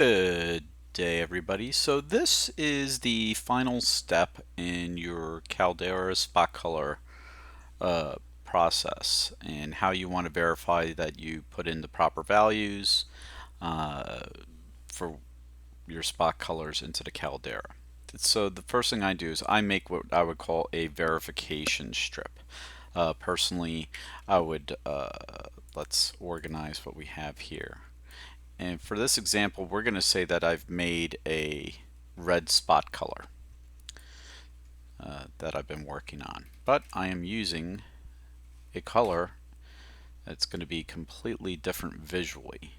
Good day, everybody. So this is the final step in your Caldera spot color uh, process and how you want to verify that you put in the proper values uh, for your spot colors into the Caldera. So the first thing I do is I make what I would call a verification strip. Personally, I would let's organize what we have here. And for this example, we're going to say that I've made a red spot color that I've been working on. But I am using a color that's going to be completely different visually.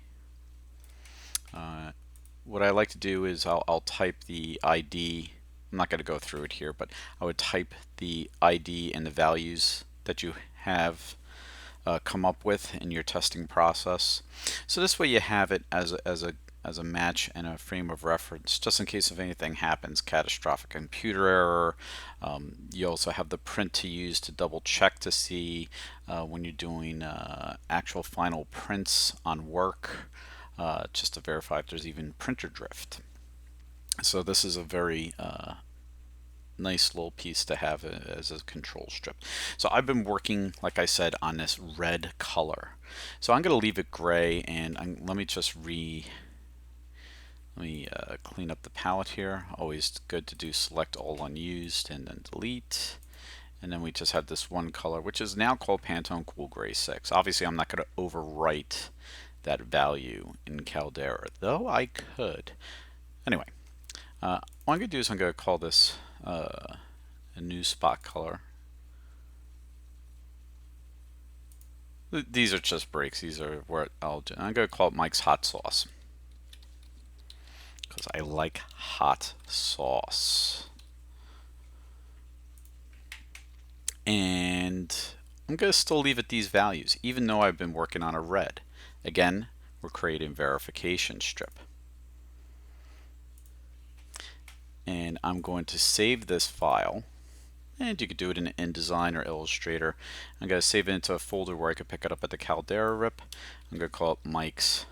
What I like to do is I'll type the ID. I'm not going to go through it here, but I would type the ID and the values that you have come up with in your testing process. So this way you have it as a match and a frame of reference, just in case if anything happens, catastrophic computer error. You also have the print to use to double check to see when you're doing actual final prints on work, just to verify if there's even printer drift. So this is a very nice little piece to have as a control strip. So I've been working, like I said, on this red color. So I'm going to leave it gray, and let me just clean up the palette here. Always good to do select all unused and then delete. And then we just have this one color, which is now called Pantone Cool Gray 6. Obviously, I'm not going to overwrite that value in Caldera, though I could. Anyway, what I'm going to do is I'm going to call this a new spot color. These are just breaks. These are where I'm going to call it Mike's Hot Sauce, because I like hot sauce. And I'm going to still leave it these values, even though I've been working on a red. Again, we're creating a verification strip. And I'm going to save this file. And you could do it in InDesign or Illustrator. I'm going to save it into a folder where I could pick it up at the Caldera rip. I'm going to call it Mike's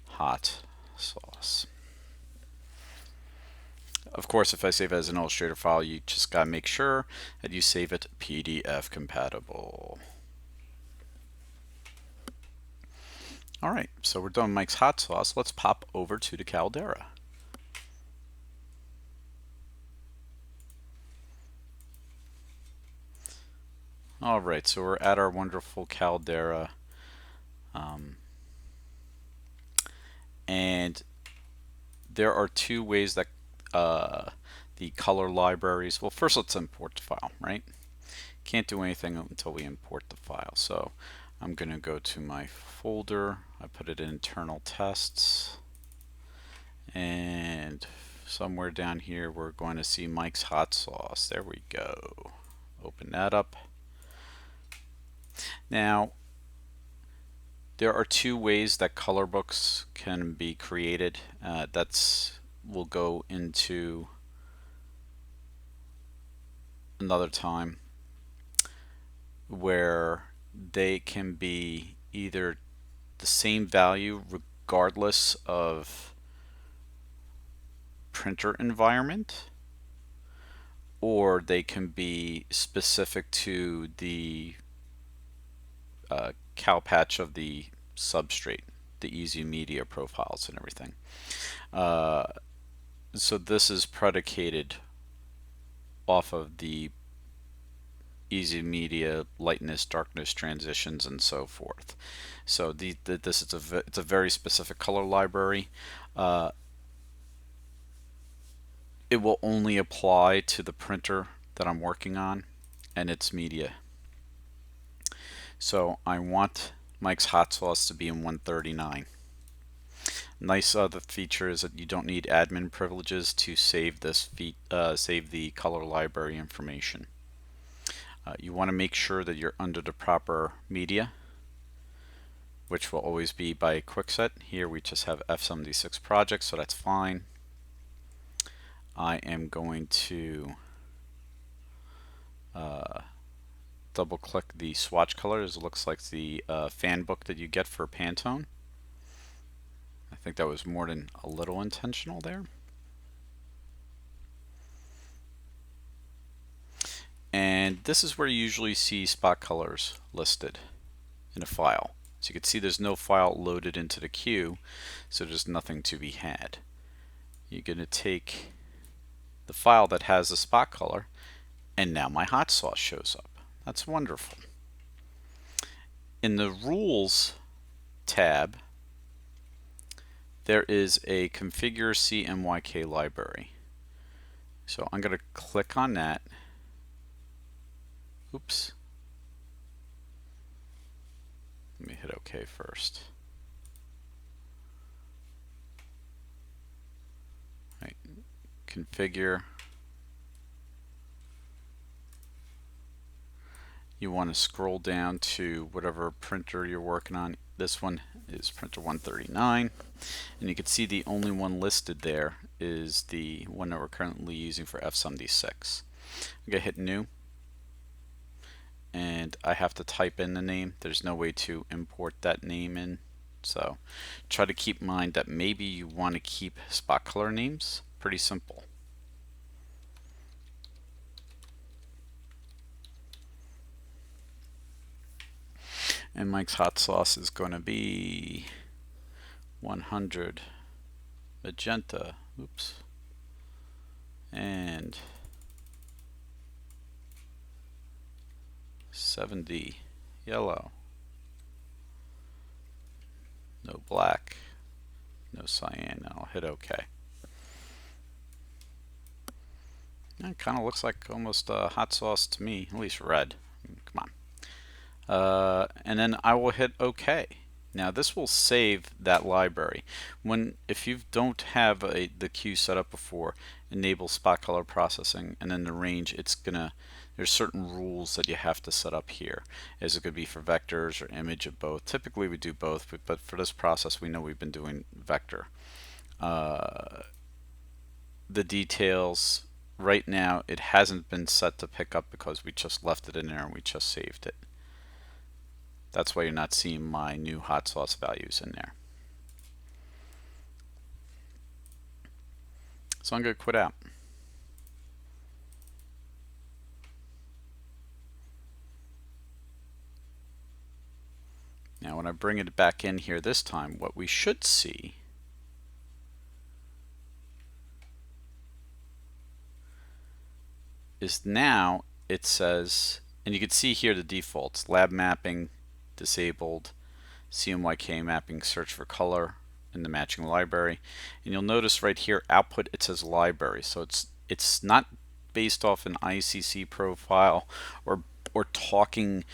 Hot Sauce. Of course, if I save it as an Illustrator file, you just got to make sure that you save it PDF compatible. Alright, so we're done with Mike's Hot Sauce. Let's pop over to the Caldera. Alright, so we're at our wonderful Caldera. And there are two ways that the color libraries, well, first let's import the file, right? Can't do anything until we import the file. So I'm going to go to my folder. I put it in internal tests. And somewhere down here, we're going to see Mike's Hot Sauce. There we go. Open that up. Now, there are two ways that color books can be created. We'll go into another time, where they can be either the same value regardless of printer environment, or they can be specific to the cow patch of the substrate, the easy media profiles and everything. So this is predicated off of the easy media, lightness, darkness transitions, and so forth. So this is it's a very specific color library. It will only apply to the printer that I'm working on and its media. So I want Mike's Hot Sauce to be in 139. Nice other feature is that you don't need admin privileges to save save the color library information. You want to make sure that you're under the proper media, which will always be by Quickset. Here we just have F76 projects, so that's fine. I am going to double click the swatch colors. It looks like the fan book that you get for Pantone. I think that was more than a little intentional there. And this is where you usually see spot colors listed in a file. So you can see there's no file loaded into the queue, so there's nothing to be had. You're going to take the file that has the spot color, and now my hot sauce shows up. That's wonderful. In the Rules tab, there is a Configure CMYK library. So I'm going to click on that. Oops. Let me hit OK first. Right. Configure. You want to scroll down to whatever printer you're working on. This one is printer 139, and you can see the only one listed there is the one that we're currently using for F76. I'm going to hit new, and I have to type in the name. There's no way to import that name in, so try to keep in mind that maybe you want to keep spot color names. Pretty simple. And Mike's hot sauce is going to be 100 magenta, oops, and 70 yellow, no black, no cyan, and I'll hit OK. It kind of looks like almost hot sauce to me, at least red. Come on. And then I will hit OK. Now this will save that library. If you don't have the queue set up before, enable spot color processing, and then the range, there's certain rules that you have to set up here. Is it could be for vectors or image or both? Typically we do both, but for this process we know we've been doing vector. The details, right now it hasn't been set to pick up because we just left it in there and we just saved it. That's why you're not seeing my new hot sauce values in there. So I'm going to quit out. Now when I bring it back in here this time, what we should see is now it says, and you can see here the defaults: lab mapping disabled, CMYK mapping, search for color in the matching library. And you'll notice right here, output, it says library. So it's not based off an ICC profile or talking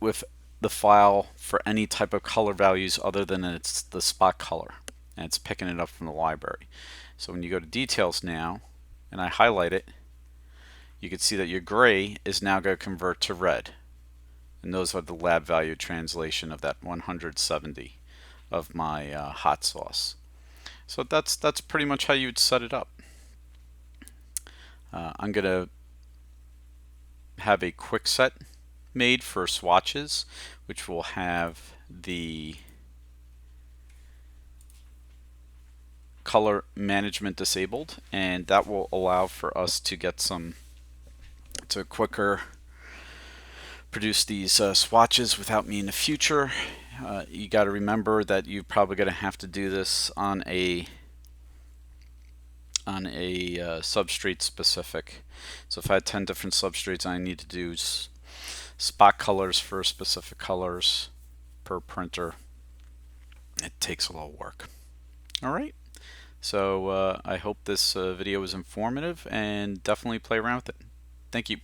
with the file for any type of color values other than it's the spot color, and it's picking it up from the library. So when you go to details now and I highlight it, you can see that your gray is now going to convert to red. And those are the lab value translation of that 170 of my hot sauce. So that's pretty much how you would set it up. I'm going to have a quick set made for swatches, which will have the color management disabled, and that will allow for us to get to quicker produce these swatches without me in the future. You got to remember that you're probably going to have to do this on a substrate specific. So if I had 10 different substrates, I need to do spot colors for specific colors per printer. It takes a little work. All right. So I hope this video was informative, and definitely play around with it. Thank you.